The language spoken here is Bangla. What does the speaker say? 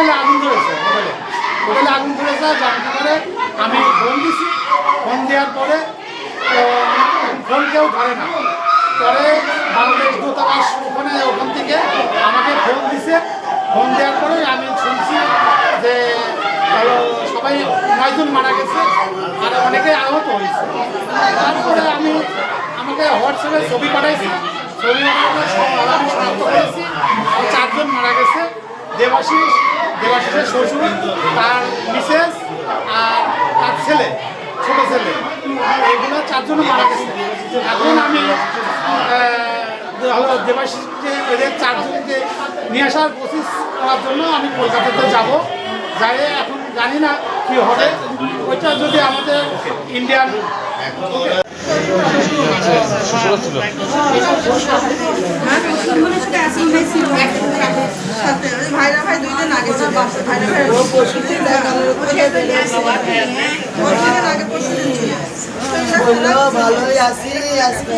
হোটেলে আগুন ধরেছে, হোটেলে আগুন ধরেছে। জানতে পারে আমি ফোন দিছি, ফোন দেওয়ার পরে ফোন কেউ ধরে না। পরে বাংলাদেশ দূতাবাস ওখান থেকে আমাকে ফোন দিছে। ফোন দেওয়ার পরে আমি শুনছি যে সবাই 9 জন মারা গেছে আর অনেকে আহত হয়েছে। তারপরে আমাকে হোয়াটসঅ্যাপে ছবি পাঠাইছি, ছবি পাঠানোর আমি শনাক্ত করেছি 4 জন মারা গেছে। দেবাশিসের শ্বশুর, তার মিসেস আর তার ছেলে, ছোট ছেলে, এইগুলো 4 জন মারা গেছে। এখন আমি দেবাশিসকে এদের 4 জনকে নিয়ে আসার কোশিশ করার জন্য আমি কলকাতাতে যাব। যাই এখন জানি না কি হবে, ওইটা যদি আমাদের ইন্ডিয়ান ভাইরা ভাই 2 দিন আগে ভালোই আছি আজকে